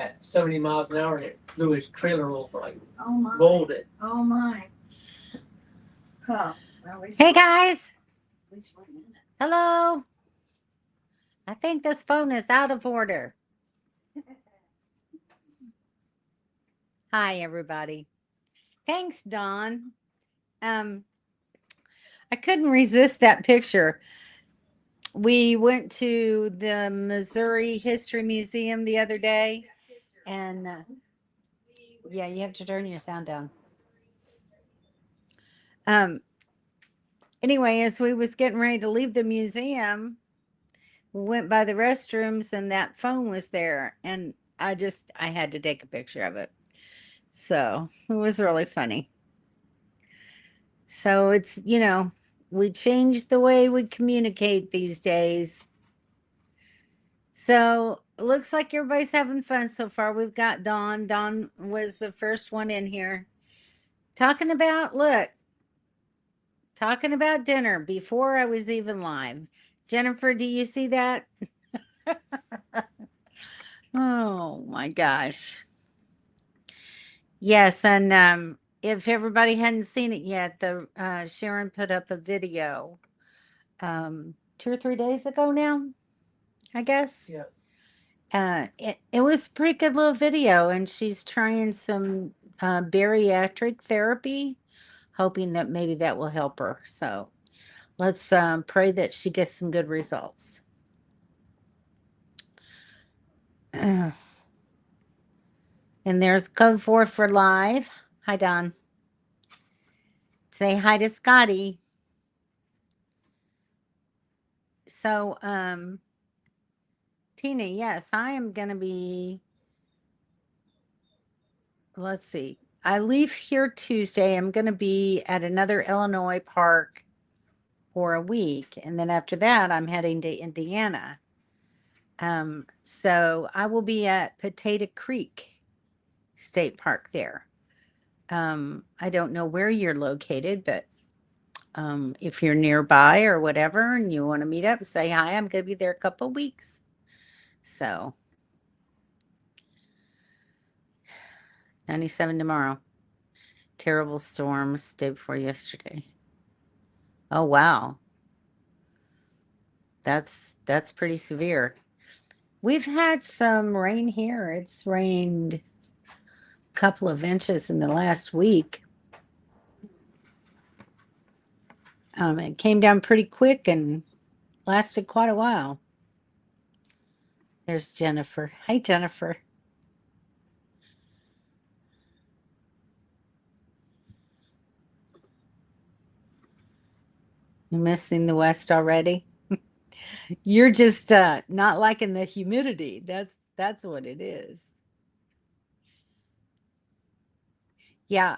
at 70 miles an hour, and it blew his trailer over, like, Oh my. rolled it. Oh my. Huh. Well, Hey guys. Hello. I think this phone is out of order. Hi everybody. Thanks, Dawn. I couldn't resist that picture. We went to the Missouri History Museum the other day, and yeah, you have to turn your sound down. Anyway, as we was getting ready to leave the museum, we went by the restrooms and that phone was there, and I had to take a picture of it. So it was really funny. So it's, we changed the way we communicate these days. So it looks like everybody's having fun so far. We've got Dawn. Dawn was the first one in here talking about dinner before I was even live. Jennifer, do you see that? Oh my gosh. Yes, and if everybody hadn't seen it yet, the Sharon put up a video 2 or 3 days ago now, I guess. Yes. It was a pretty good little video, and she's trying some bariatric therapy, hoping that maybe that will help her. So let's pray that she gets some good results. And there's Code 4 for live. Hi, Don. Say hi to Scotty. So, Tina, yes, I am going to be, let's see. I leave here Tuesday. I'm going to be at another Illinois park for a week. And then after that, I'm heading to Indiana. So I will be at Potato Creek State Park there. I don't know where you're located, but if you're nearby or whatever and you want to meet up, say hi. I'm going to be there a couple of weeks. So 97 tomorrow. Terrible storms day before yesterday. Oh, wow. That's pretty severe. We've had some rain here. It's rained a couple of inches in the last week. It came down pretty quick and lasted quite a while. There's Jennifer. Hi, Jennifer. You missing the West already? You're just not liking the humidity. That's what it is. Yeah,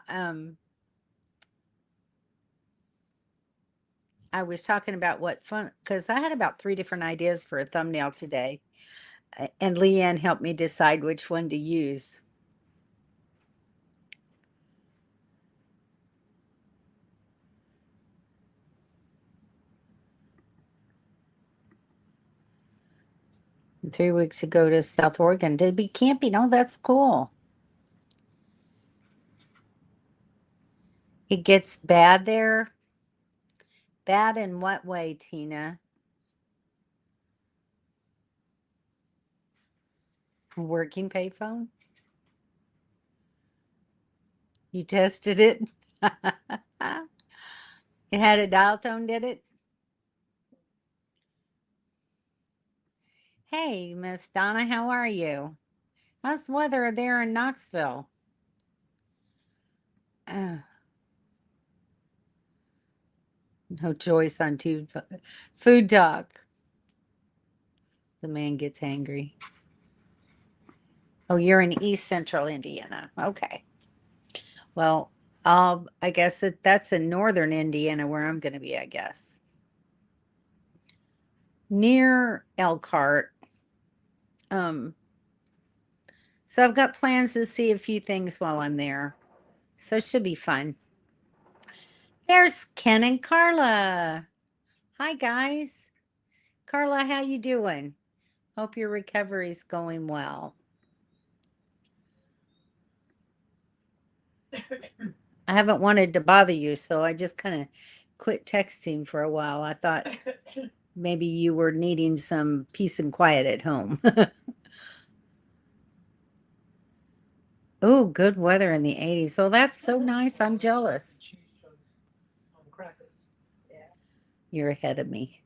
I was talking about what fun, because I had about 3 different ideas for a thumbnail today, and Leanne helped me decide which one to use. And 3 weeks ago to South Oregon to be camping. Oh, that's cool. It gets bad there. Bad in what way, Tina? Working payphone? You tested it? It had a dial tone, did it? Hey, Miss Donna, how are you? How's the weather there in Knoxville? No choice on food talk. The man gets angry. Oh, you're in East Central Indiana. Okay. Well, I guess that's in northern Indiana where I'm going to be, I guess. Near Elkhart. So I've got plans to see a few things while I'm there. So it should be fun. There's Ken and Carla. Hi, guys. Carla, how you doing? Hope your recovery's going well. I haven't wanted to bother you, so I just kind of quit texting for a while. I thought maybe you were needing some peace and quiet at home. Oh, good weather in the 80s. Oh, that's so nice. I'm jealous. Cheese chunks on crackers. Yeah, You're ahead of me.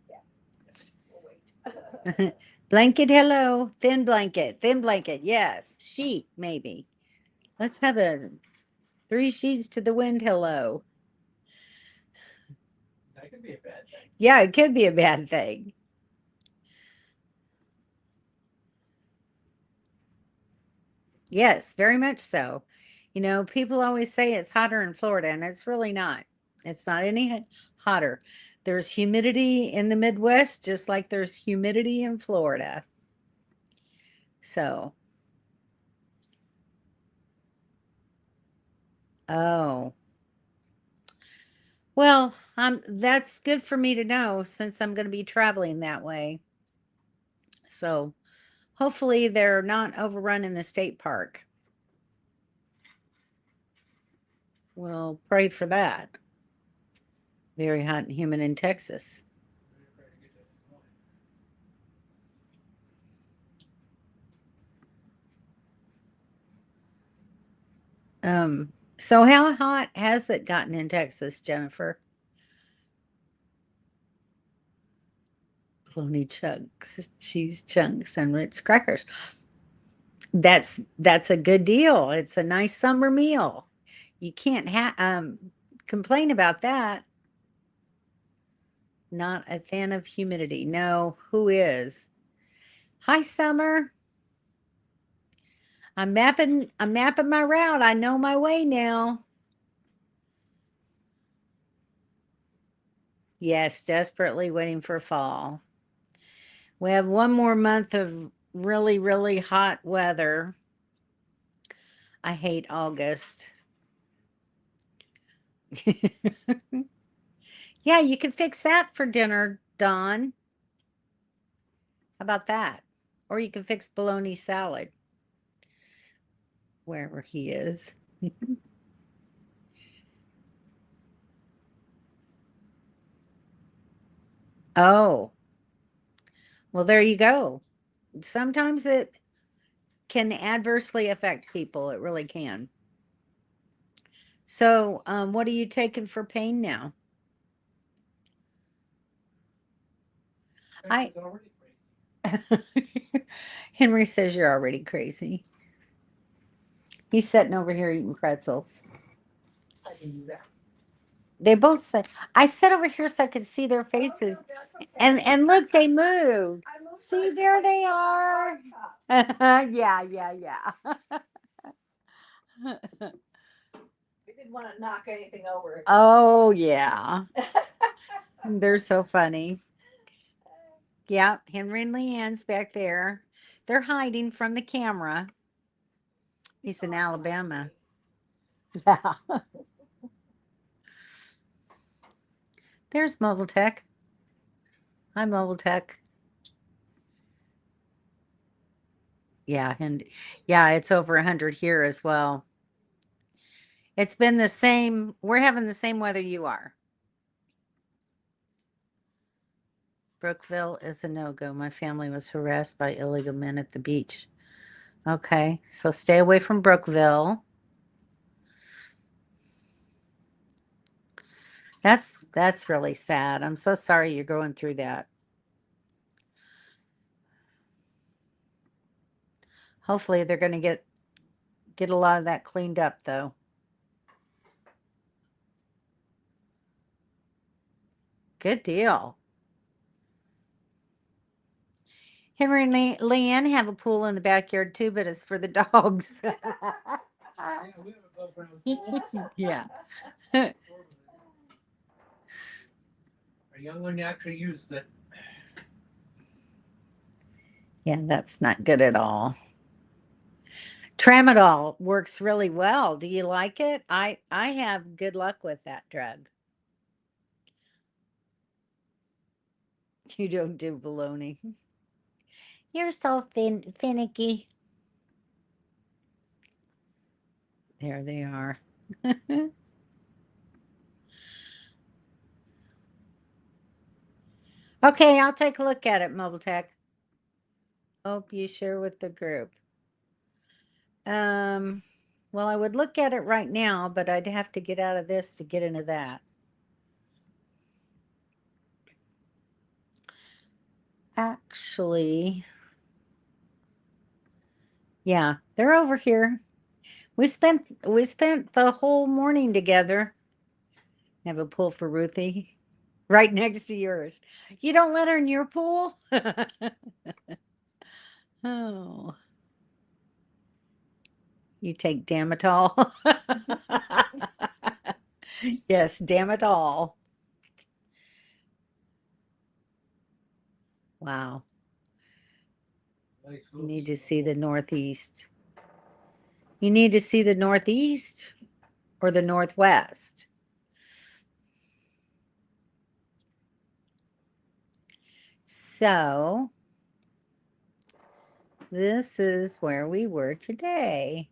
we'll wait. Blanket, hello. Thin blanket. Thin blanket. Yes. Sheet, maybe. Let's have a 3 sheets to the wind, hello. That could be a bad thing. Yeah, it could be a bad thing. Yes, very much so. You know, people always say it's hotter in Florida, and it's really not. It's not any hotter. There's humidity in the Midwest, just like there's humidity in Florida. So, oh, well, that's good for me to know since I'm going to be traveling that way. So, hopefully, they're not overrun in the state park. We'll pray for that. Very hot and humid in Texas. So how hot has it gotten in Texas, Jennifer? Bologna chunks, cheese chunks, and Ritz crackers. That's a good deal. It's a nice summer meal. You can't complain about that. Not a fan of humidity. No, who is? Hi, Summer. I'm mapping my route. I know my way now. Yes, desperately waiting for fall. We have one more month of really, really hot weather. I hate August. Yeah, you can fix that for dinner, Dawn. How about that? Or you can fix bologna salad wherever he is. Oh, well, there you go. Sometimes it can adversely affect people. It really can. So, what are you taking for pain now? I Texas already crazy. Henry says you're already crazy. He's sitting over here eating pretzels. I can do that. They both said, I sat over here so I could see their faces. That's okay. And look, they moved. I moved See, my- there they are. Yeah, yeah, yeah. We didn't want to knock anything over. Oh, yeah. They're so funny. Yeah, Henry and Leanne's back there. They're hiding from the camera. He's in Alabama. Yeah. There's Mobile Tech. Hi, Mobile Tech. Yeah, and yeah, it's over 100 here as well. It's been the same. We're having the same weather you are. Brookville is a no-go. My family was harassed by illegal men at the beach. Okay, so stay away from Brookville. That's really sad. I'm so sorry you're going through that. Hopefully they're going to get a lot of that cleaned up though. Good deal. Henry and Leanne have a pool in the backyard too, but it's for the dogs. Yeah, we have a above ground pool. Yeah. Our young one actually uses it. Yeah, that's not good at all. Tramadol works really well. Do you like it? I have good luck with that drug. You don't do baloney. You're so finicky. There they are. Okay, I'll take a look at it, Mobile Tech. Hope you share with the group. Well, I would look at it right now, but I'd have to get out of this to get into that. Actually, yeah, they're over here. We spent the whole morning together. Have a pool for Ruthie right next to yours. You don't let her in your pool? Oh. You take Damitol. Yes, damn it all. Wow. Nice You little need to piece of see the wood. northeast. You need to see the northeast or the northwest. So, this is where we were today.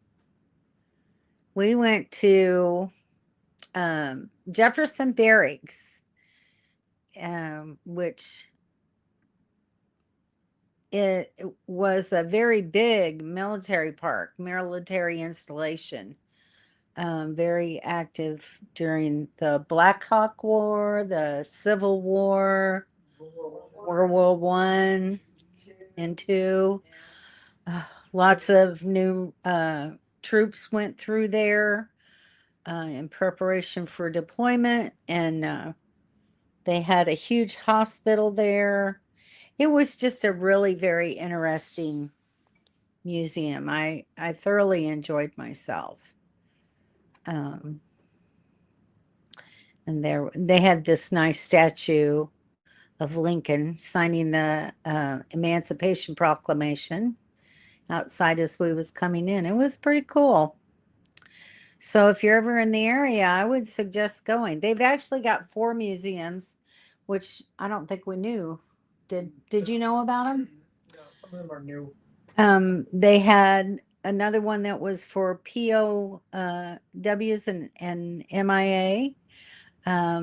We went to Jefferson Barracks, which it was a very big military park, military installation. Very active during the Black Hawk War, the Civil War, World War One and Two. Lots of new troops went through there in preparation for deployment, and they had a huge hospital there. It was just a really very interesting museum. I thoroughly enjoyed myself. Um, and there they had this nice statue of Lincoln signing the Emancipation Proclamation outside as we was coming in. It was pretty cool. So if you're ever in the area, I would suggest going. They've actually got 4 museums, which I don't think we knew. Did you know about them? No, some of them are new. They had another one that was for POWs and MIA.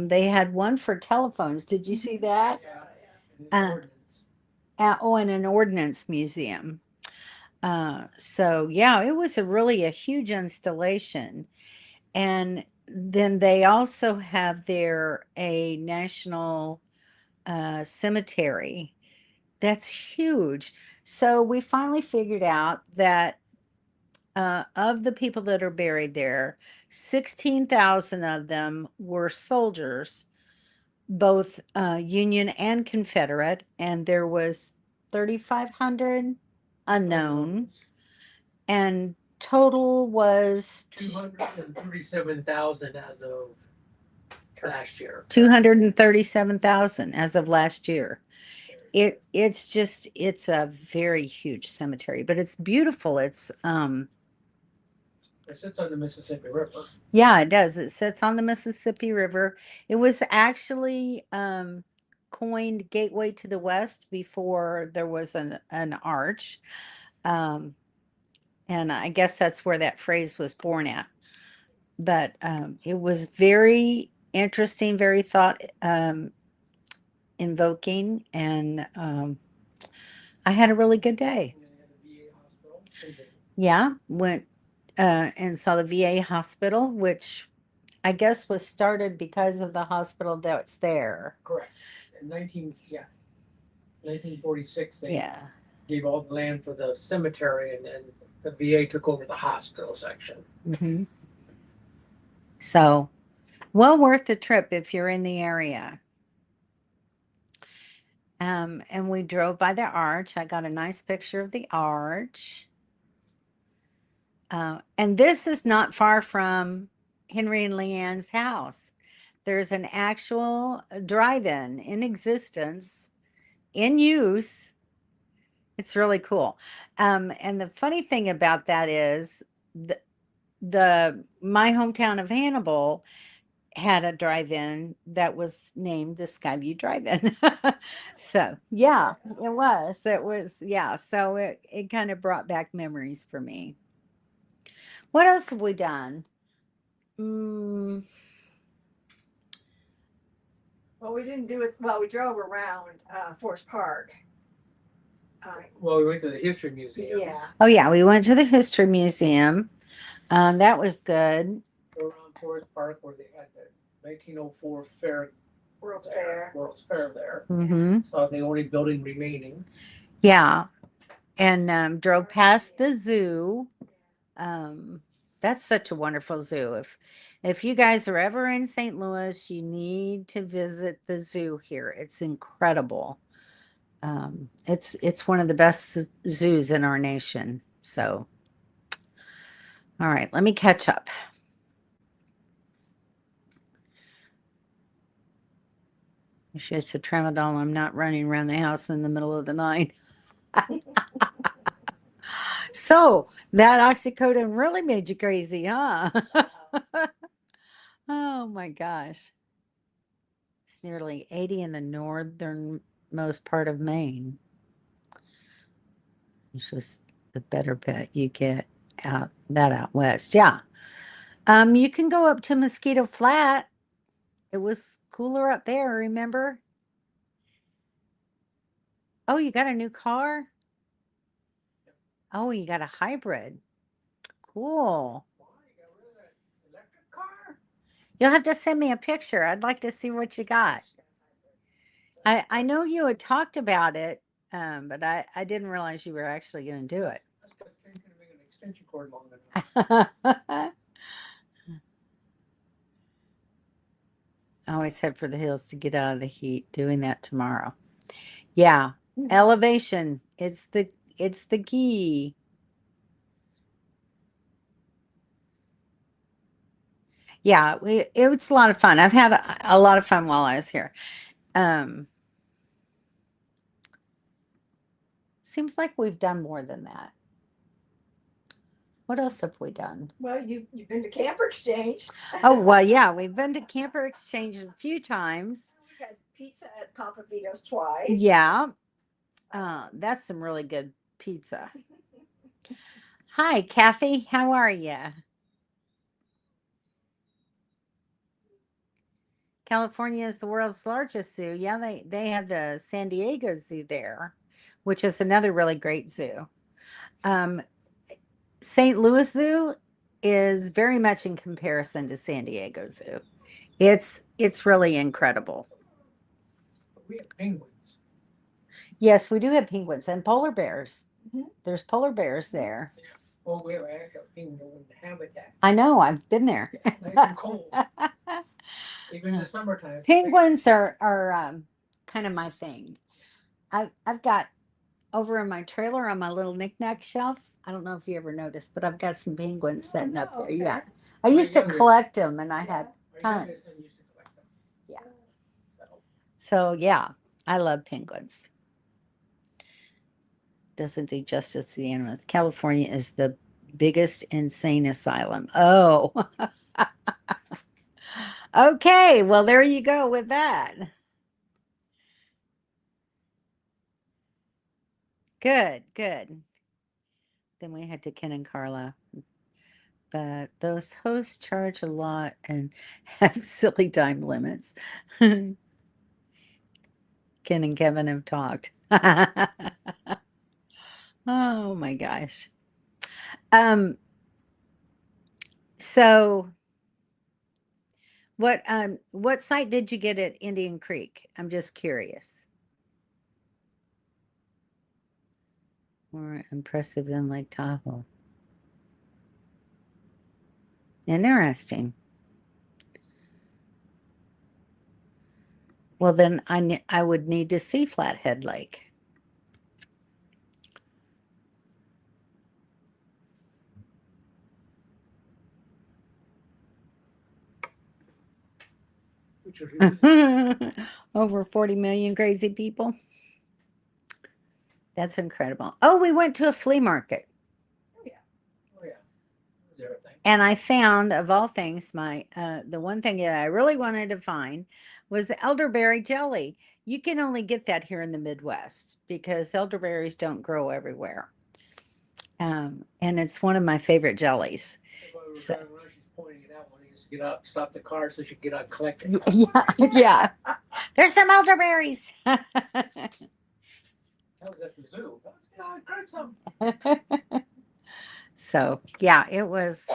They had one for telephones. Did you see that? Yeah. And Uh, ordnance. and an ordnance museum. So yeah, it was really a huge installation. And then they also have there a national cemetery that's huge. So we finally figured out that of the people that are buried there, 16,000 of them were soldiers, both Union and Confederate, and there was 3,500 unknown, and total was 237,000 as of last year. 237,000 as of last year. It's a very huge cemetery, but it's beautiful. It sits on the Mississippi River. Yeah, it does. It sits on the Mississippi River. It was actually coined Gateway to the West before there was an arch. Um, and I guess that's where that phrase was born at. But it was very interesting, very thought invoking, and I had a really good day. And they had a VA hospital. Same thing. Yeah, went and saw the VA hospital, which I guess was started because of the hospital that's there. Correct. In 1946, they Yeah. gave all the land for the cemetery, and then the VA took over the hospital section. Hmm. So, well worth the trip if you're in the area. And we drove by the arch. I got a nice picture of the arch. And this is not far from Henry and Leanne's house. There's an actual drive-in in existence, in use. It's really cool. And the funny thing about that is my hometown of Hannibal had a drive-in that was named the Skyview Drive-In. So yeah, yeah. So it kind of brought back memories for me. What else have we done? Mm, Well, we didn't do it, well, we drove around, Forest Park. Well, we went to the history museum. Yeah, Oh yeah, we went to the history museum. That was good. Around Forest Park where they had the 1904 fair. World's there, Fair. World's Fair there. Hmm. So the only building remaining. Yeah, and drove past the zoo. That's such a wonderful zoo. If you guys are ever in St. Louis, you need to visit the zoo here. It's incredible. It's one of the best zoos in our nation. So, all right, let me catch up. It's a tramadol. I'm not running around the house in the middle of the night. So that oxycodone really made you crazy, huh? Oh my gosh. It's nearly 80 in the northernmost part of Maine. It's just the better bet you get out west. Yeah. You can go up to Mosquito Flat. It was cooler up there, remember? Oh, you got a new car? Oh, you got a hybrid. Cool. Why? You got rid of that electric car? You'll have to send me a picture. I'd like to see what you got. I know you had talked about it, but I didn't realize you were actually going to do it. That's because Ken's going to make an extension cord long enough. I always head for the hills to get out of the heat. Doing that tomorrow. Yeah, elevation. It's the key. Yeah, it was a lot of fun. I've had a lot of fun while I was here. Seems like we've done more than that. What else have we done? well, you've been to Camper Exchange. Oh, well, yeah, we've been to Camper Exchange a few times. We had pizza at Papa Vito's twice. Yeah. That's some really good pizza. Hi, Kathy. How are you? California is the world's largest zoo. Yeah, they have the San Diego Zoo there, which is another really great zoo. St. Louis Zoo is very much in comparison to San Diego Zoo. It's really incredible. But we have penguins. Yes, we do have penguins and polar bears. Mhm. There's polar bears there. Oh, we have an active penguin habitat. I know, I've been there. Nice and cold. Even in the summertime. It's Penguins are kind of my thing. I've got over in my trailer on my little knickknack shelf. I don't know if you ever noticed, but I've got some penguins sitting up there. okay. Yeah, I My used to youngest- collect them, and I had My youngest tons. son used to collect them. Yeah. So, So yeah, I love penguins. Doesn't do justice to the animals. California is the biggest insane asylum. Oh, okay. Well, there you go with that. Good, good. Then we head to Ken and Carla. But those hosts charge a lot and have silly time limits. Ken and Kevin have talked. Oh my gosh. So what site did you get at Indian Creek? I'm just curious. More impressive than Lake Tahoe. Interesting. Well, then I would need to see Flathead Lake. which is Over 40 million crazy people. That's incredible. Oh, we went to a flea market. oh yeah. It was everything. And I found, of all things, the one thing that I really wanted to find was the elderberry jelly. You can only get that here in the Midwest because elderberries don't grow everywhere. And it's one of my favorite jellies. That's why we were So- trying to rush. He's pointing it out when he's Get up, stop the car so she can get out and collect it. Yeah, yeah. There's some elderberries. That was at the zoo. Yeah, I got some. So yeah, it was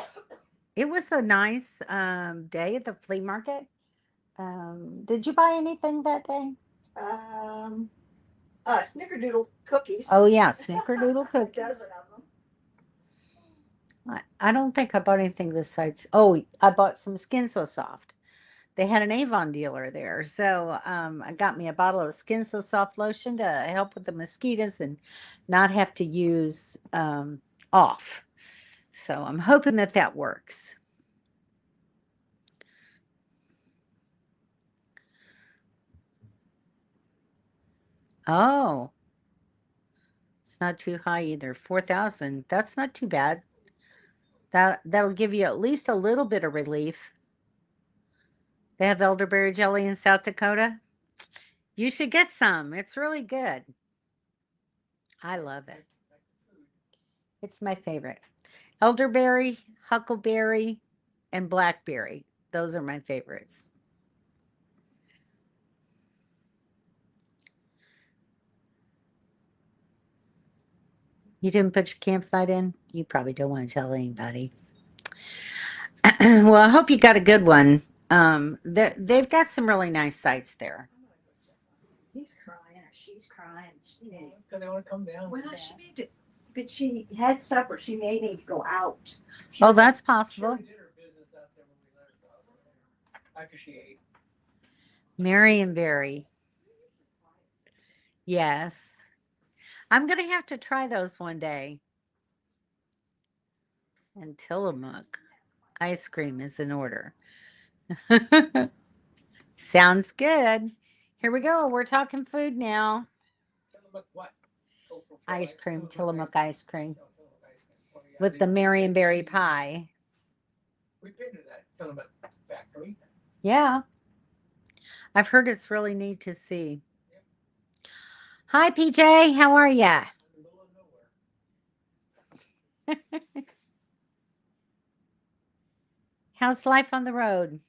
a nice day at the flea market. Did you buy anything that day? Um, snickerdoodle cookies. Oh yeah, snickerdoodle A cookies. dozen of them. I don't think I bought anything besides. Oh, I bought some Skin So Soft. They had an Avon dealer there, so I got me a bottle of Skin So Soft lotion to help with the mosquitoes and not have to use off. So I'm hoping that that works. Oh, it's not too high either. 4,000. That's not too bad. That'll give you at least a little bit of relief. They have elderberry jelly in South Dakota. You should get some. It's really good. I love it. It's my favorite. Elderberry, huckleberry, and blackberry. Those are my favorites. You didn't put your campsite in? You probably don't want to tell anybody. Well, I hope you got a good one. They've got some really nice sites there. He's crying, or she's crying. She may, Because they want to come down. well, she may, but she had supper. She may need to go out. Oh, that's She possible. already did her business out there when we let her go. After she ate. Marionberry. Yes. I'm going to have to try those one day. And Tillamook. Ice cream is in order. Sounds good. Here we go. We're talking food now. Tillamook what? Oh, for Ice fries. cream, Tillamook Tillamook ice cream Oh, Tillamook ice cream. Oh, yeah, with the Marionberry pie. We've been to that Tillamook factory. Yeah. I've heard it's really neat to see. Hi, PJ. How are ya? In the middle of nowhere. How's life on the road?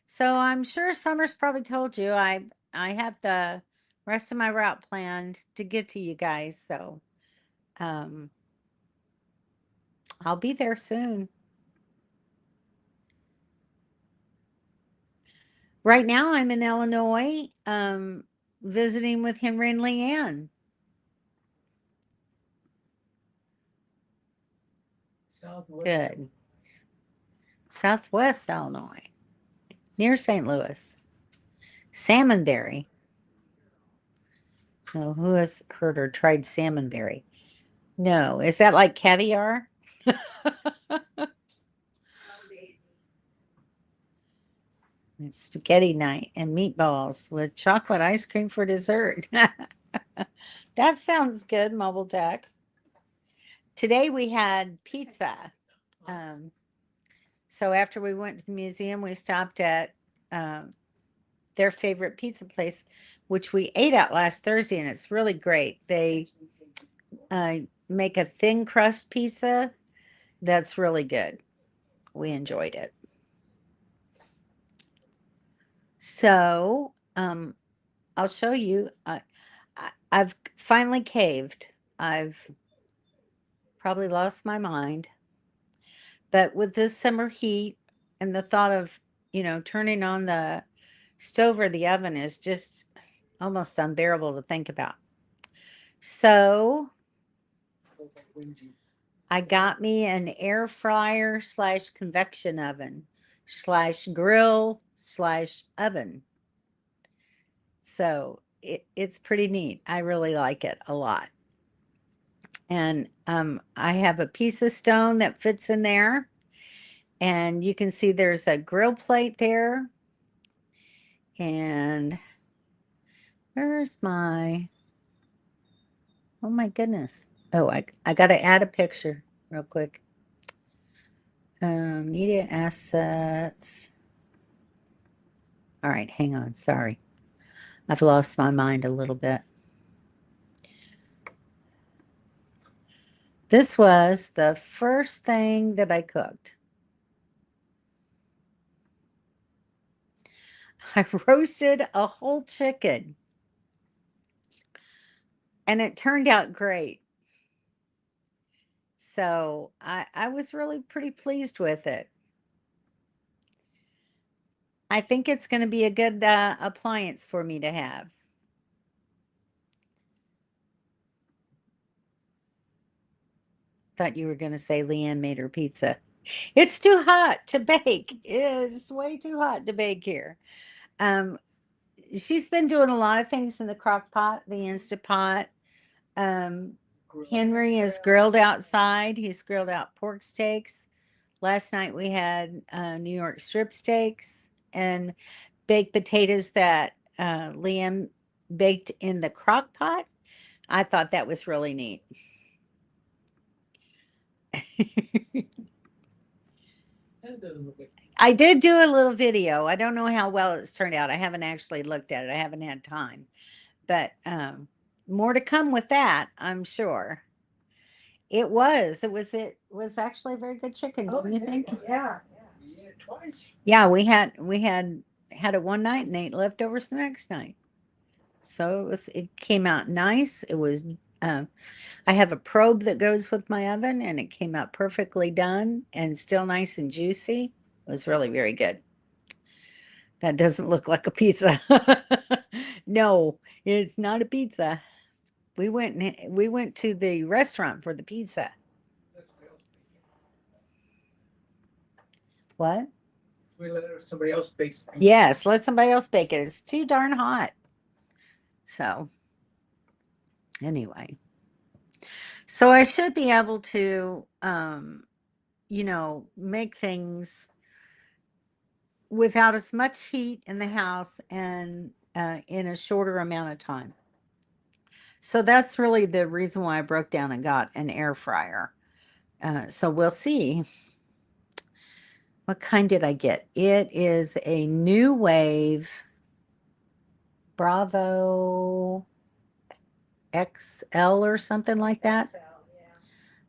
So I'm sure Summer's probably told you I have the rest of my route planned to get to you guys. So um, I'll be there soon. Right now I'm in Illinois, visiting with Henry and Leanne. Southwest. Good. Southwest Illinois, near St. Louis. Salmonberry. Oh, who has heard or tried salmonberry? No. Is that like caviar? It's spaghetti night and meatballs with chocolate ice cream for dessert. That sounds good, Mobile Tech. Today we had pizza. So after we went to the museum, we stopped at their favorite pizza place, which we ate at last Thursday, and it's really great. They make a thin crust pizza that's really good. We enjoyed it. So I'll show you. I've finally caved. I've probably lost my mind. But with this summer heat and the thought of, turning on the stove or the oven is just almost unbearable to think about. So I got me an air fryer / convection oven / grill / oven. So it's pretty neat. I really like it a lot. And I have a piece of stone that fits in there. And you can see there's a grill plate there. And where's my, oh my goodness. Oh, I got to add a picture real quick. Media assets. All right, hang on. Sorry. I've lost my mind a little bit. This was the first thing that I cooked. I roasted a whole chicken and it turned out great. So I was really pretty pleased with it. I think it's going to be a good appliance for me to have. Thought you were going to say Leanne made her pizza. It's too hot to bake. It is way too hot to bake here. Um, she's been doing a lot of things in the crock pot, the Instant Pot. Um, Henry is grilled outside. He's grilled out pork steaks. Last night we had New York strip steaks and baked potatoes that Liam baked in the crock pot. I thought that was really neat. That doesn't look like. I did do a little video. I don't know how well it's turned out. I haven't actually looked at it. I haven't had time. But more to come with that, I'm sure. It was. It was actually a very good chicken, didn't you think? Yeah. Yeah, twice. Yeah, we had it one night and ate leftovers the next night. So it came out nice. It was I have a probe that goes with my oven and it came out perfectly done and still nice and juicy. It was really very good. That doesn't look like a pizza. No, it's not a pizza. We went to the restaurant for the pizza. What? We let somebody else bake. Yes, let somebody else bake it. It's too darn hot. So, anyway. So I should be able to make things without as much heat in the house and in a shorter amount of time. So that's really the reason why I broke down and got an air fryer. So we'll see. What kind did I get? It is a New Wave Bravo XL or something like that.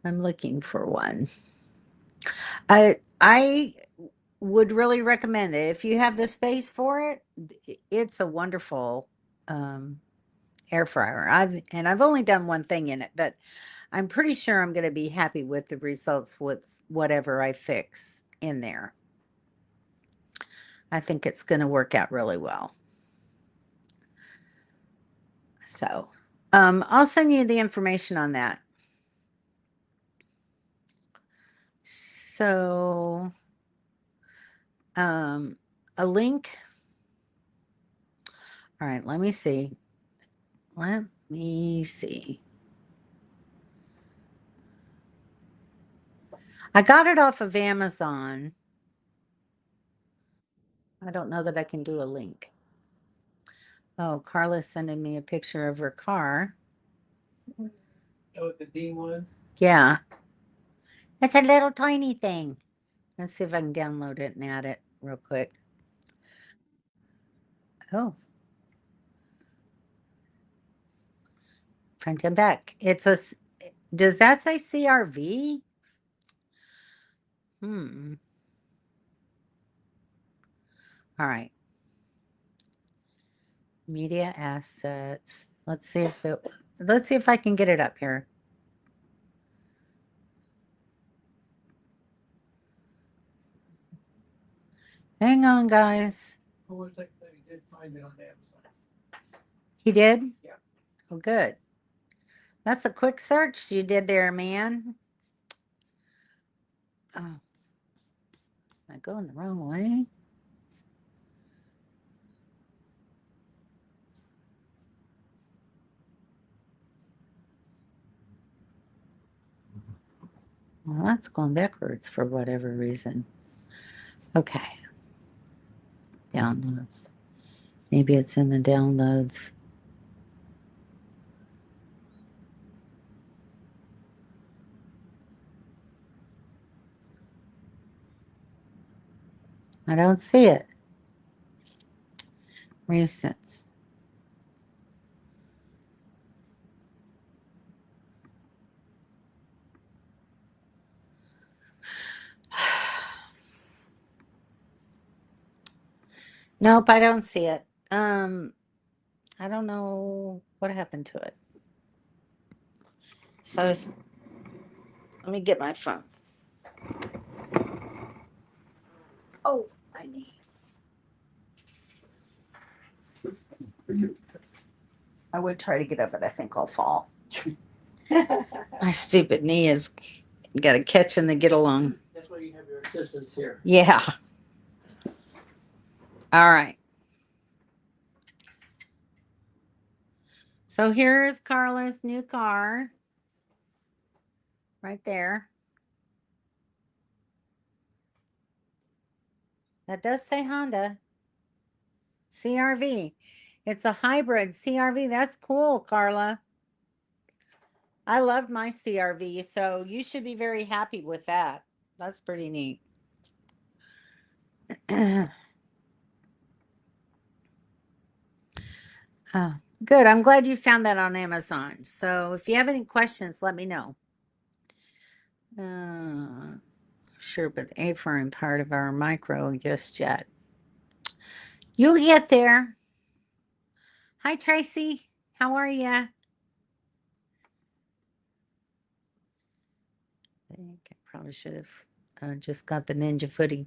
I'm looking for one. I would really recommend it if you have the space for it. It's a wonderful air fryer. I've only done one thing in it, but I'm pretty sure I'm going to be happy with the results with whatever I fix in there. I think it's going to work out really well. So, I'll send you the information on that. So, a link. All right, let me see. Let me see. I got it off of Amazon. I don't know that I can do a link. Oh, Carla's sending me a picture of her car. Oh, the D one. Yeah. It's a little tiny thing. Let's see if I can download it and add it real quick. Oh. Front and back. Does that say CRV? Hmm. All right. Media assets. Let's see if I can get it up here. Hang on, guys. Who was that? He did find it on Amazon. He did? Yeah. Oh, good. That's a quick search you did there, man. Oh. Am I going the wrong way? Well, that's going backwards for whatever reason. Okay. Downloads. Maybe it's in the downloads. I don't see it. Recents. Nope, I don't see it. I don't know what happened to it. So let me get my phone. Oh, I need. I would try to get up, but I think I'll fall. My stupid knee has got a catch in the get along. That's why you have your assistants here. Yeah. All right. So here's Carla's new car. Right there. That does say Honda. CRV. It's a hybrid CRV. That's cool, Carla. I loved my CRV, so you should be very happy with that. That's pretty neat. Oh, good. I'm glad you found that on Amazon. So if you have any questions, let me know. Sure, but the A-frame part of our micro just yet. You'll get there. Hi, Tracy. How are you? I think I probably should have just got the Ninja Footy,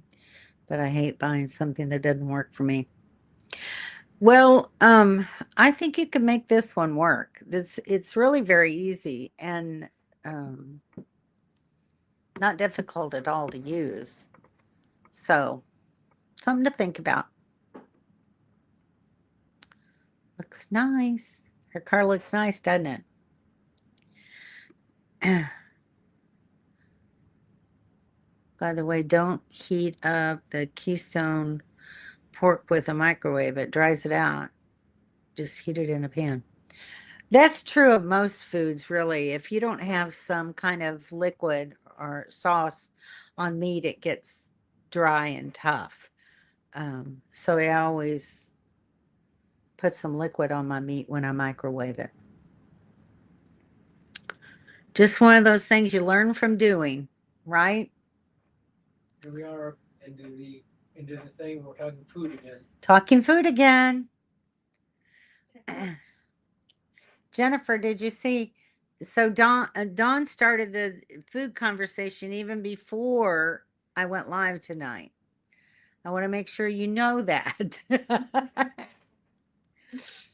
but I hate buying something that doesn't work for me. Well, I think you can make this one work. It's really very easy and not difficult at all to use. So, something to think about. Looks nice. Her car looks nice, doesn't it? By the way, don't heat up the Keystone pork with a microwave. It dries it out. Just heat it in a pan. That's true of most foods, really. If you don't have some kind of liquid or sauce on meat, it gets dry and tough. So I always put some liquid on my meat when I microwave it. Just one of those things you learn from doing, right? Here we are into the thing. We're talking food again. Talking food again. Jennifer, did you see? So Dawn started the food conversation even before I went live tonight. I want to make sure you know that.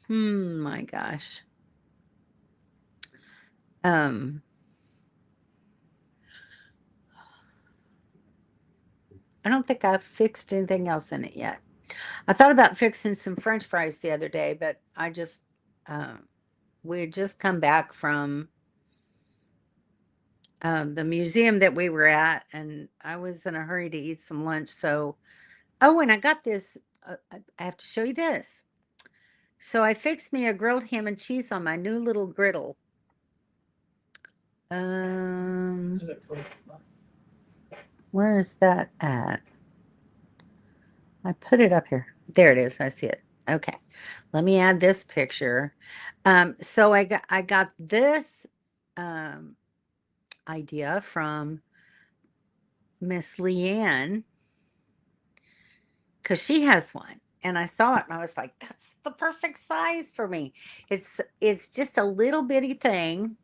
My gosh. I don't think I've fixed anything else in it yet. I thought about fixing some French fries the other day, but I just we had just come back from the museum that we were at, and I was in a hurry to eat some lunch. So, oh, and I got this. I have to show you this. So I fixed me a grilled ham and cheese on my new little griddle. Where is that at? I put it up here. There it is. I see it. Okay. Let me add this picture. So I got this idea from Miss Leanne because she has one. And I saw it and I was like, that's the perfect size for me. It's just a little bitty thing.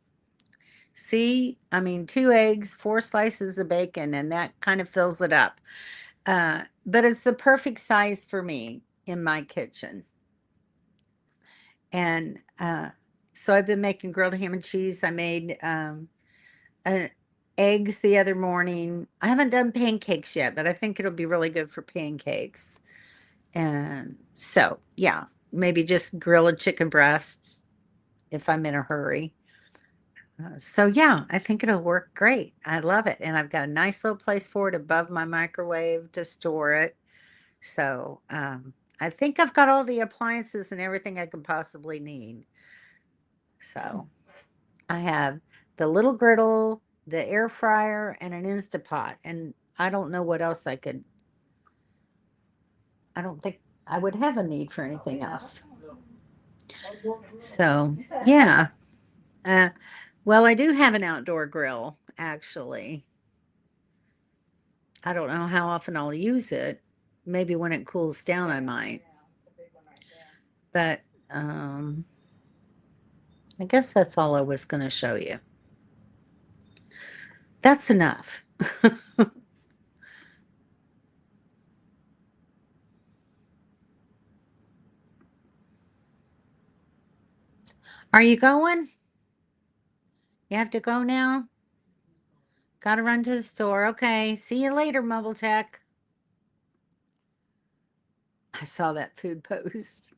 See, I mean, 2 eggs, 4 slices of bacon, and that kind of fills it up. But it's the perfect size for me in my kitchen. And so I've been making grilled ham and cheese. I made eggs the other morning. I haven't done pancakes yet, but I think it'll be really good for pancakes. And so, yeah, maybe just grill a chicken breast if I'm in a hurry. So, yeah, I think it'll work great. I love it. And I've got a nice little place for it above my microwave to store it. So, I think I've got all the appliances and everything I could possibly need. So, I have the little griddle, the air fryer, and an Instapot. And I don't know what else I don't think I would have a need for anything else. So, yeah. Well, I do have an outdoor grill, actually. I don't know how often I'll use it, maybe when it cools down, I might. Yeah, the big one right there. But I guess that's all I was going to show you. That's enough. Are you going? You have to go now? Gotta run to the store. Okay. See you later, Mobile Tech. I saw that food post.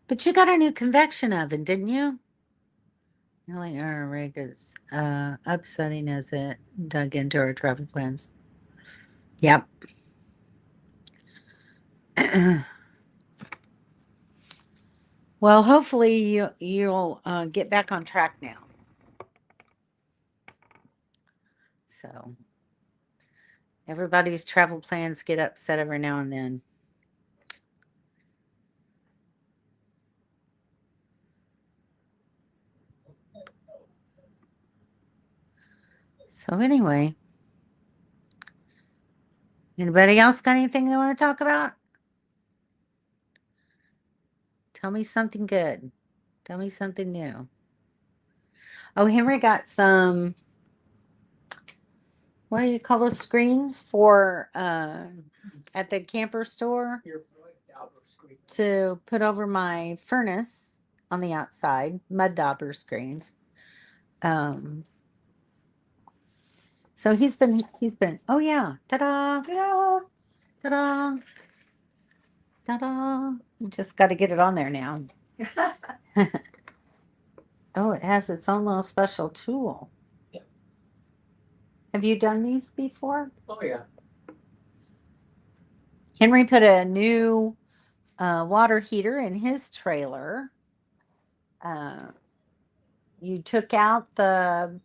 But you got a new convection oven, didn't you? Really, our rig is upsetting as it dug into our travel plans. Yep. Well, hopefully you'll get back on track now. So everybody's travel plans get upset every now and then. So anyway, anybody else got anything they want to talk about? Tell me something good. Tell me something new. Oh, Henry got some, what do you call those screens for at the camper store to put over my furnace on the outside, mud dauber screens. So he's been, oh yeah, ta-da, ta-da, ta-da, ta-da. Just got to get it on there now. Oh, it has its own little special tool. Yeah. Have you done these before? Oh, yeah. Henry put a new water heater in his trailer. You took out the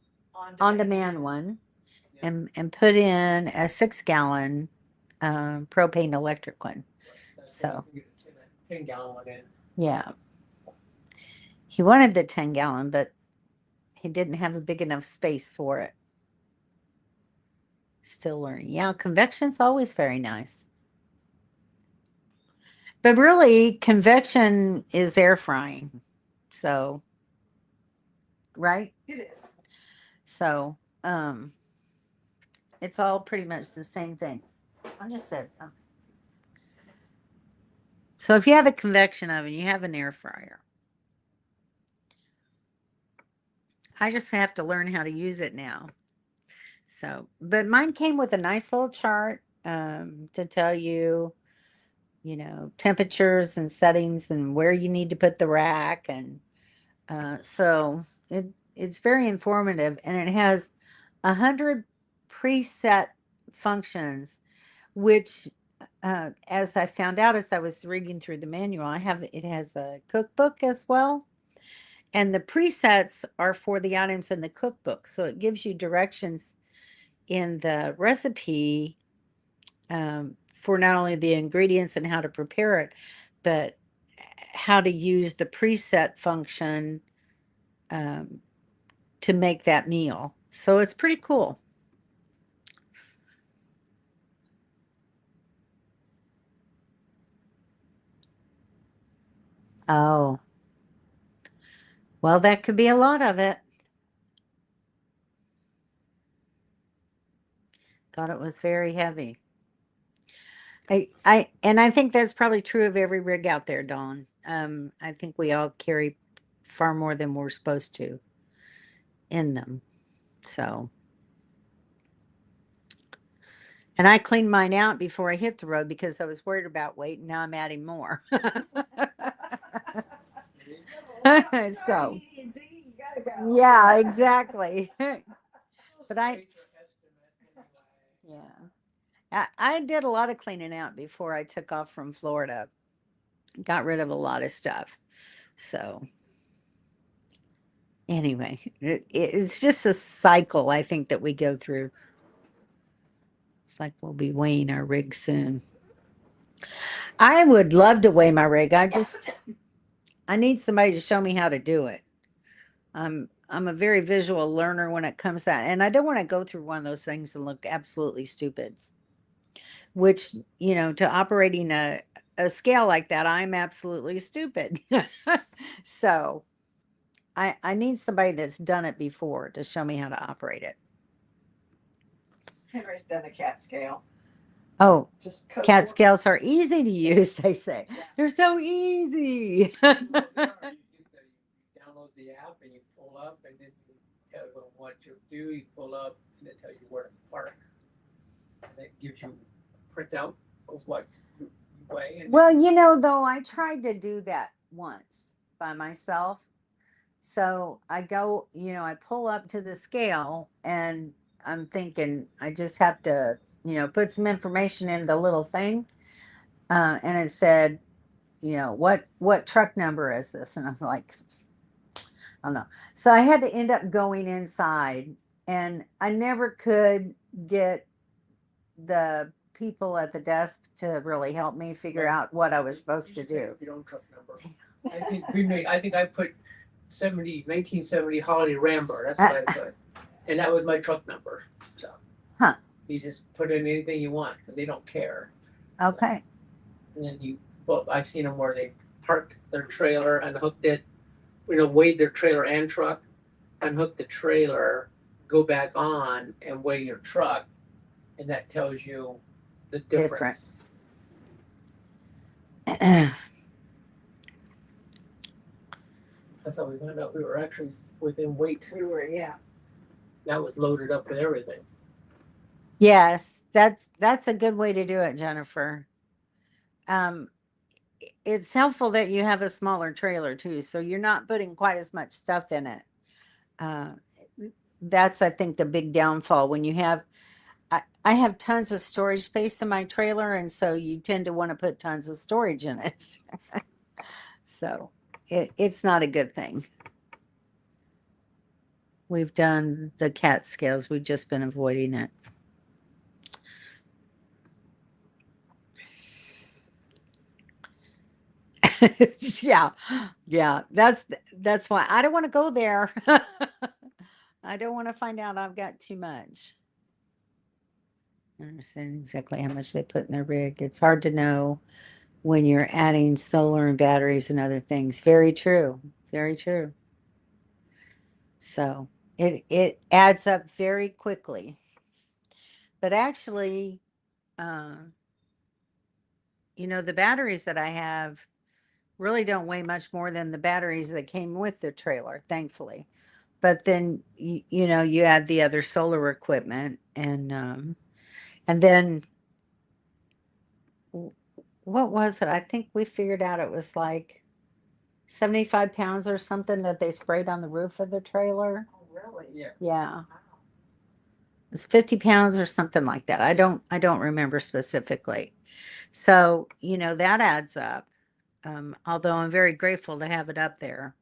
on-demand one and put in a 6-gallon propane electric one. So 10-gallon one in. yeah, he wanted the 10-gallon, but he didn't have a big enough space for it. Still learning. Yeah, convection's always very nice. But really, convection is air frying. So, right? It is. So, it's all pretty much the same thing. I just said. So if you have a convection oven, you have an air fryer. I just have to learn how to use it now. So, but mine came with a nice little chart to tell you, temperatures and settings and where you need to put the rack. And so it's very informative, and it has 100 preset functions, which as I found out as I was reading through the manual, it has a cookbook as well. And the presets are for the items in the cookbook. So it gives you directions in the recipe for not only the ingredients and how to prepare it, but how to use the preset function to make that meal. So it's pretty cool. Oh, well, that could be a lot of it. Thought it was very heavy. I think that's probably true of every rig out there, Dawn. I think we all carry far more than we're supposed to in them. So, and I cleaned mine out before I hit the road because I was worried about weight, and now I'm adding more. So, yeah, exactly. But I did a lot of cleaning out before I took off from Florida. Got rid of a lot of stuff. So anyway, it's just a cycle I think that we go through. It's like we'll be weighing our rig soon. I would love to weigh my rig. I need somebody to show me how to do it. I'm I'm a very visual learner when it comes to that, and I don't want to go through one of those things and look absolutely stupid. Which, to operating a scale like that, I'm absolutely stupid. So I need somebody that's done it before to show me how to operate it. Henry's done a cat scale. Oh, Just code cat word. scales are easy to use, they say. Yeah. They're so easy. You download the app and you pull up and then you tell them what you do, you pull up and it tells you where to park. And it gives you a printout of what you weigh. And Well, though, I tried to do that once by myself. So I go, I pull up to the scale and I'm thinking I just have to, put some information in the little thing. And it said, what truck number is this? And I'm like, I don't know. So I had to end up going inside, and I never could get the people at the desk to really help me figure out what I was supposed to do. Your own truck number. I think I put 1970 Holiday Rambler. That's what I put. And that was my truck number. So Huh. You just put in anything you want because they don't care. Okay. And then I've seen them where they parked their trailer, unhooked it, weighed their trailer and truck, unhook the trailer, go back on and weigh your truck, and that tells you the difference. That's how we found out we were actually within weight. We were, yeah. That was loaded up with everything. Yes, that's a good way to do it, Jennifer. It's helpful that you have a smaller trailer too, so you're not putting quite as much stuff in it. That's, I think, the big downfall when you have. I have tons of storage space in my trailer, and so you tend to want to put tons of storage in it. So it's not a good thing. We've done the cat scales. We've just been avoiding it. Yeah. That's why I don't want to go there. I don't want to find out I've got too much. I understand exactly how much they put in their rig. It's hard to know when you're adding solar and batteries and other things. Very true. Very true. So it adds up very quickly. But actually, the batteries that I have really don't weigh much more than the batteries that came with the trailer, thankfully. But then you add the other solar equipment, and then what was it? I think we figured out it was like 75 pounds or something that they sprayed on the roof of the trailer. Oh, really? Yeah. Yeah. Wow. It's 50 pounds or something like that. I don't remember specifically. So, that adds up. Although I'm very grateful to have it up there,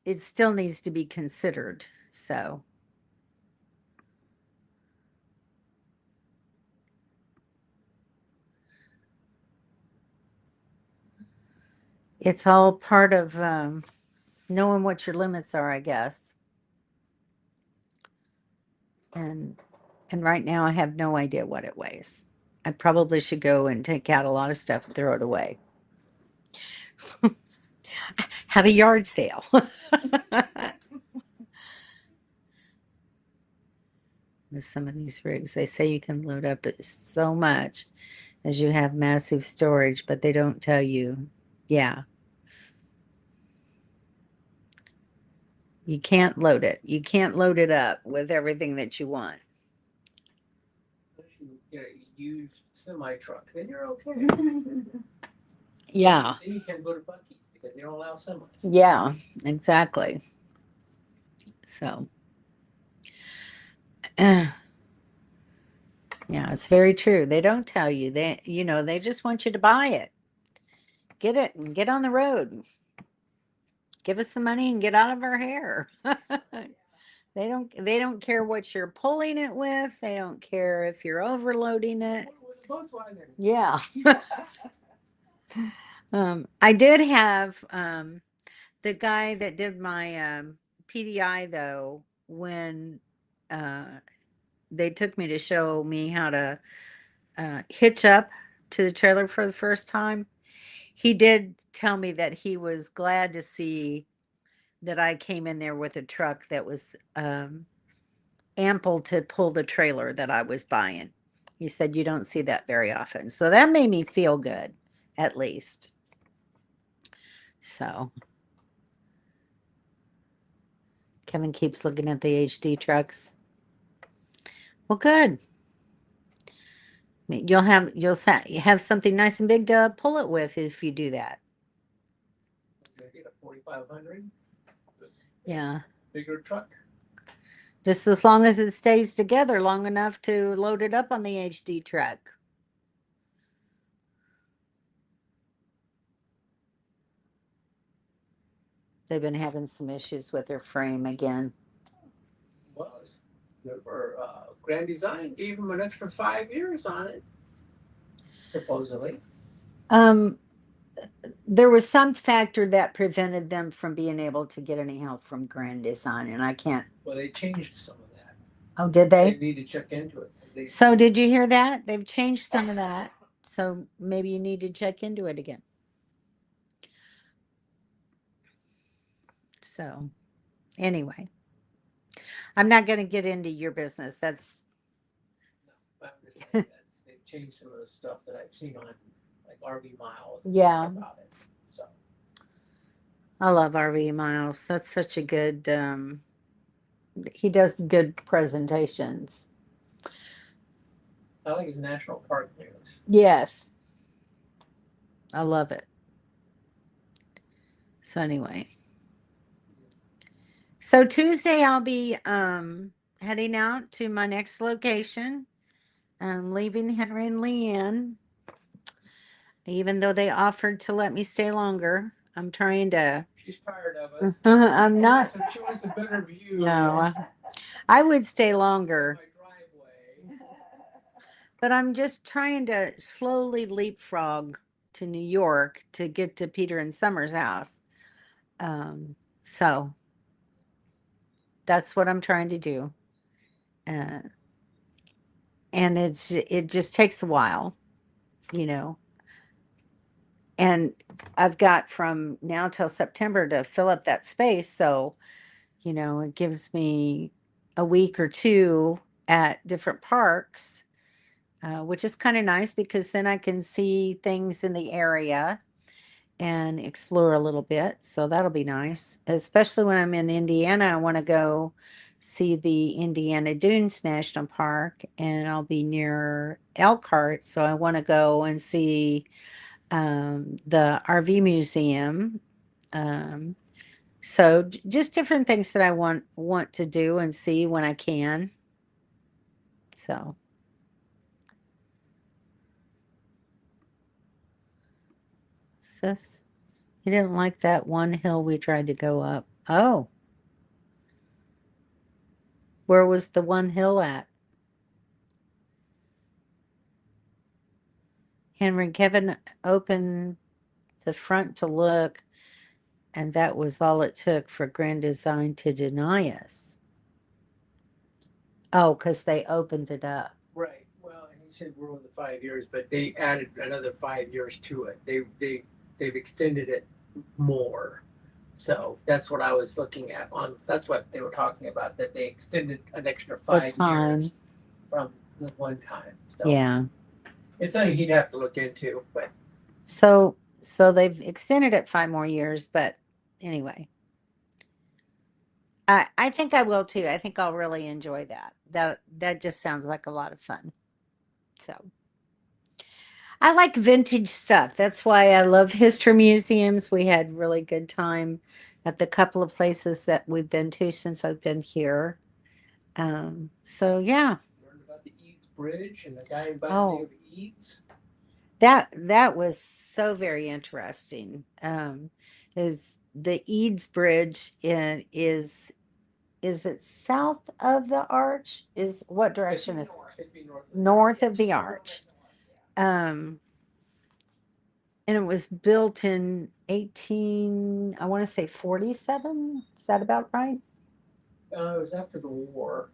it still needs to be considered. So it's all part of knowing what your limits are, I guess. And right now I have no idea what it weighs. I probably should go and take out a lot of stuff and throw it away. Have a yard sale. With some of these rigs, they say you can load up so much as you have massive storage, but they don't tell you. Yeah. You can't load it. You can't load it up with everything that you want. If you get a used semi truck, then you're okay. Yeah. Then you can go to Buc-ee's because they don't allow semis. Yeah, exactly. So, yeah, it's very true. They don't tell you. They just want you to buy it. Get it and get on the road. Give us the money and get out of our hair. They don't care what you're pulling it with. They don't care if you're overloading it. Yeah. I did have the guy that did my PDI though, when they took me to show me how to hitch up to the trailer for the first time, he did tell me that he was glad to see that I came in there with a truck that was ample to pull the trailer that I was buying. He said, you don't see that very often. So that made me feel good, at least. So Kevin keeps looking at the HD trucks. Well, good. You'll have something nice and big to pull it with if you do that. Get a 4500. Yeah. Bigger truck. Just as long as it stays together long enough to load it up on the HD truck. They've been having some issues with their frame again. Well, it's good for Grand Design. Gave them an extra 5 years on it, supposedly. There was some factor that prevented them from being able to get any help from Grand Design, and I can't. Well, they changed some of that. Oh, did They they? need to check into it. So did you hear that? They've changed some of that. So maybe you need to check into it again. So anyway, I'm not going to get into your business. That's No, I'm just saying that they've changed some of the stuff that I've seen on like RV Miles. And Yeah. stuff about it. So I love RV Miles. That's such a good. He does good presentations. I like his national park news. Yes, I love it. So anyway, so Tuesday I'll be heading out to my next location. I'm leaving Henry and Leanne. Even though they offered to let me stay longer, I'm trying to. She's tired of it. I'm not. She wants a better view. No, I would stay longer, My driveway. but I'm just trying to slowly leapfrog to New York to get to Peter and Summer's house. So that's what I'm trying to do. And it just takes a while, you know. And I've got from now till September to fill up that space, so you know, it gives me a week or two at different parks, which is kind of nice because then I can see things in the area and explore a little bit. So that'll be nice, especially when I'm in Indiana. I want to go see the Indiana Dunes National Park, and I'll be near Elkhart. So I want to go and see the RV museum. So just different things that I want to do and see when I can. So sis, you didn't like that one hill we tried to go up. Oh, where was the one hill at? Henry Kevin opened the front to look, and that was all it took for Grand Design to deny us. Oh, because they opened it up. Right. Well, and he said we're over the 5 years, but they added another 5 years to it. They've extended it more. So that's what I was looking at on. That's what they were talking about. That they extended an extra 5 time. years from the one time. So Yeah. it's something he'd have to look into. But So they've extended it 5 more years, but anyway. I think I will too. I think I'll really enjoy that. That just sounds like a lot of fun. So I like vintage stuff. That's why I love history museums. We had really good time at the couple of places that we've been to since I've been here. So yeah. learned about the Eads Bridge and the guy by the Oh. name of Eads. That was so very interesting. Is the Eads Bridge is it south of the arch? Is what direction is It'd be north north of the arch? Um, And it was built in 18, I want to say 47. Is that about right? It was after the war.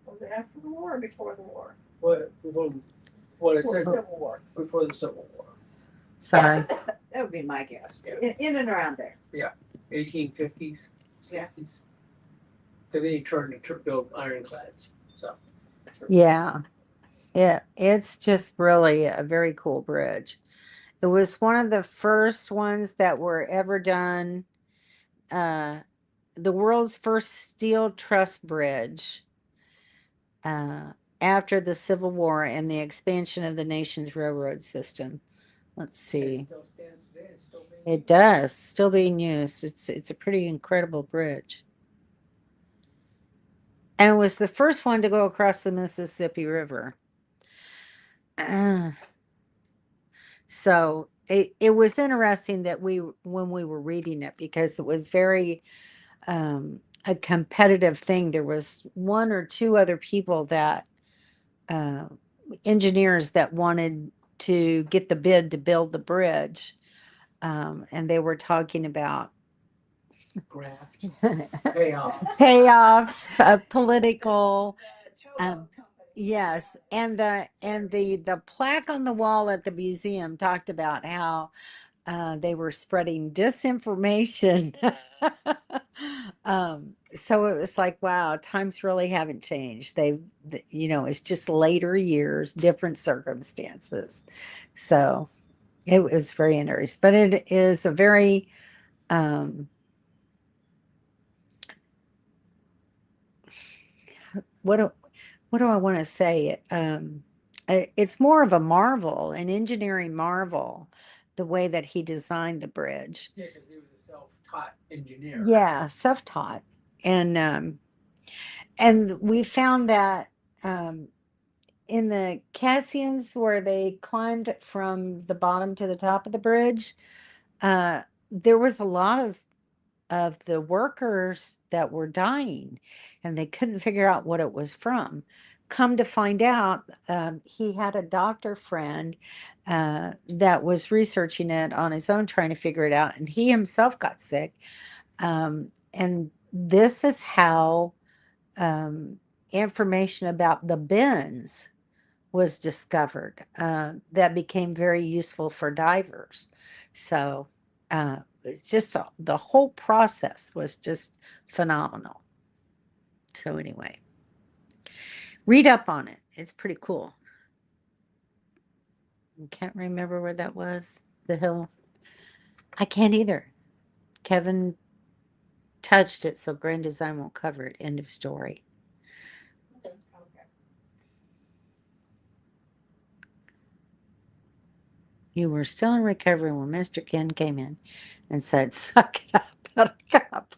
Was it after the war or before the war? What it Before the said Civil War. before the Civil War. Sorry. That would be my guess. Yeah. In and around there. 1850s, Yeah. 60s. Because they turned to build ironclads. So Yeah. It's just really a very cool bridge. It was one of the first ones that were ever done. The world's first steel truss bridge after the Civil War and the expansion of the nation's railroad system. Let's see. it still stands today. It's still being It does, still being used. It's a pretty incredible bridge. And it was the first one to go across the Mississippi River. So it was interesting that when we were reading it, because it was very a competitive thing. There was one or two other people that engineers that wanted to get the bid to build the bridge, and they were talking about graft payoff. payoffs, political. The Um, Yes, and the plaque on the wall at the museum talked about how they were spreading disinformation. So it was like, wow, times really haven't changed. It's just later years, different circumstances. So it was very interesting, but it is a very um, what do what do I want to say? It's more of a marvel, an engineering marvel, the way that he designed the bridge. Yeah, because he was a self-taught engineer. Yeah, self-taught. And we found that in the Cassians where they climbed from the bottom to the top of the bridge, there was a lot of the workers that were dying, and they couldn't figure out what it was from. Come to find out, he had a doctor friend that was researching it on his own, trying to figure it out, and he himself got sick. And this is how information about the bends was discovered that became very useful for divers. So it's just the whole process was just phenomenal. So anyway, read up on it. It's pretty cool. I can't remember where that was. The hill. I can't either. Kevin touched it, so Grand Design won't cover it. End of story. Okay. You were still in recovery when Mr. Ken came in and said, "Suck it up, buttercup."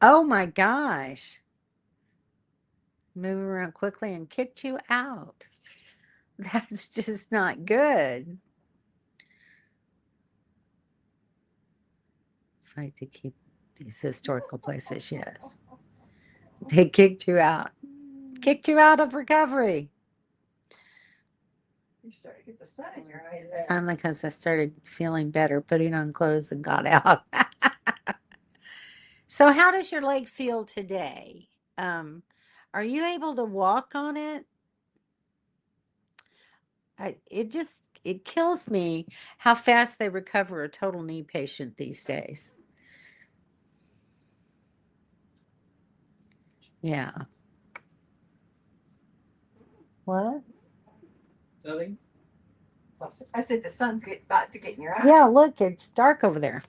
Oh my gosh. Moving around quickly and kicked you out. That's just not good. Fight to keep these historical places, yes. They kicked you out. Kicked you out of recovery. You started to get the sun in your eyes there. Finally, because I started feeling better, putting on clothes and got out. So how does your leg feel today? Are you able to walk on it? It kills me how fast they recover a total knee patient these days. Yeah. What? Nothing. I said the sun's about to get in your eyes. Yeah, look, it's dark over there.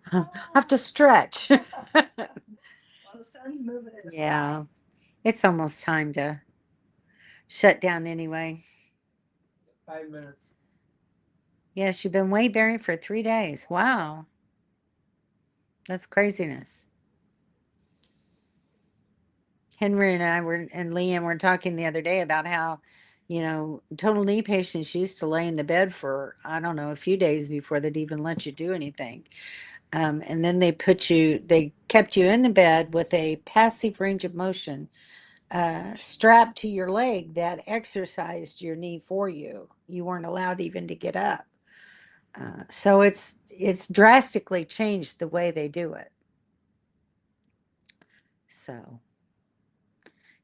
I have to stretch. Well, the sun's moving in the Yeah. sky. It's almost time to shut down anyway. 5 minutes. Yes, you've been weight bearing for 3 days. Wow. That's craziness. Henry and Liam were talking the other day about how, total knee patients used to lay in the bed for, I don't know, a few days before they'd even let you do anything. And then they kept you in the bed with a passive range of motion strap to your leg that exercised your knee for you. You weren't allowed even to get up. So it's drastically changed the way they do it. So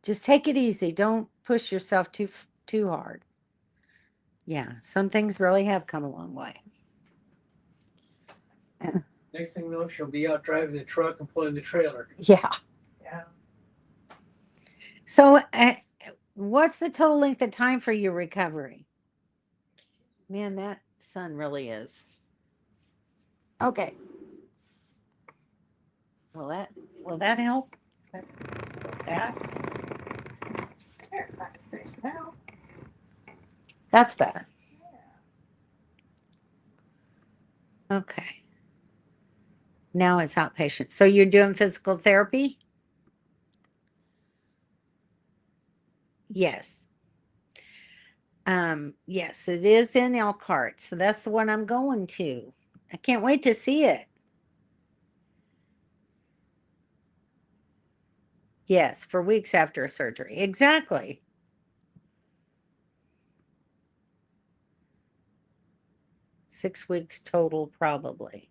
just take it easy. Don't push yourself too hard. Yeah, some things really have come a long way. Next thing you know, she'll be out driving the truck and pulling the trailer. Yeah. Yeah. So, what's the total length of time for your recovery? Man, that sun really is. Okay. Will that help? That There, I can face now. that's better. Okay. Now it's outpatient. So you're doing physical therapy? Yes. Yes, it is in Elkhart. So that's the one I'm going to. I can't wait to see it. Yes, for weeks after surgery. Exactly. Six weeks total, probably.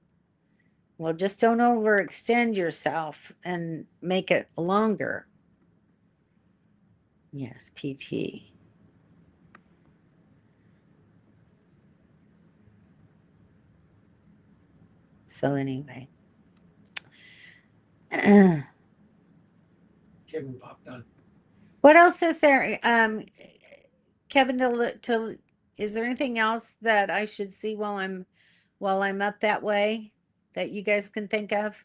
Well, just don't overextend yourself and make it longer. Yes, PT. So anyway. Kevin popped on. What else is there? Kevin, is there anything else that I should see while I'm up that way that you guys can think of?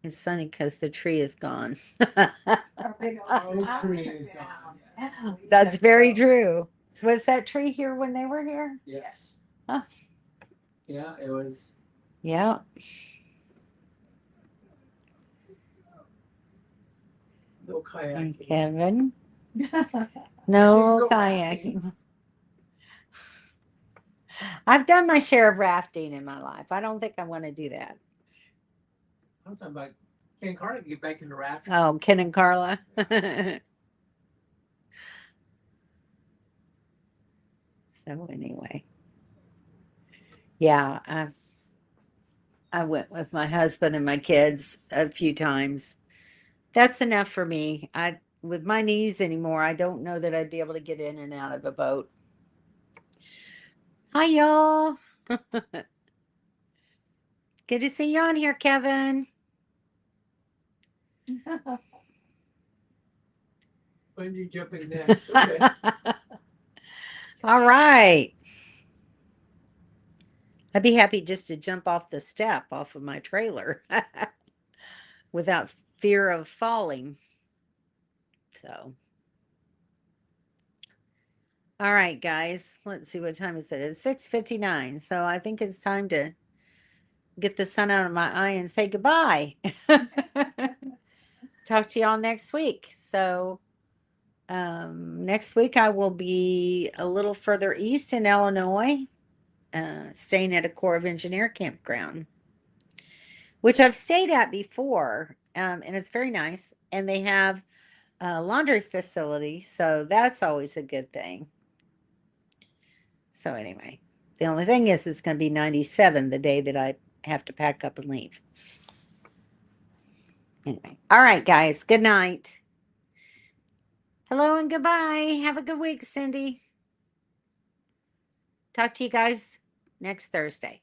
It's sunny because the tree is gone. Our big old Oh, house tree took is down. gone, Yeah. That's very true. Was that tree here when they were here? Yes. Huh. Yeah, it was. Yeah. No kayaking. Kevin. But No you can go kayaking. I've done my share of rafting in my life. I don't think I want to do that. I'm talking about Ken Carter get back in the raft. Oh, Ken and Carla. So anyway, yeah, I went with my husband and my kids a few times. That's enough for me. With my knees anymore, I don't know that I'd be able to get in and out of a boat. Hi, y'all. Good to see you on here, Kevin. Bungee jumping next. Okay. All right. I'd be happy just to jump off the step off of my trailer without fear of falling. So, all right, guys, let's see what time is it. It's 6:59. So I think it's time to get the sun out of my eye and say goodbye. Talk to y'all next week. So, next week I will be a little further east in Illinois, staying at a Corps of Engineer campground, which I've stayed at before, and it's very nice. And they have a laundry facility, so that's always a good thing. So anyway, the only thing is it's going to be 97 the day that I have to pack up and leave. Anyway, all right, guys, good night. Hello and goodbye. Have a good week, Cindy. Talk to you guys next Thursday.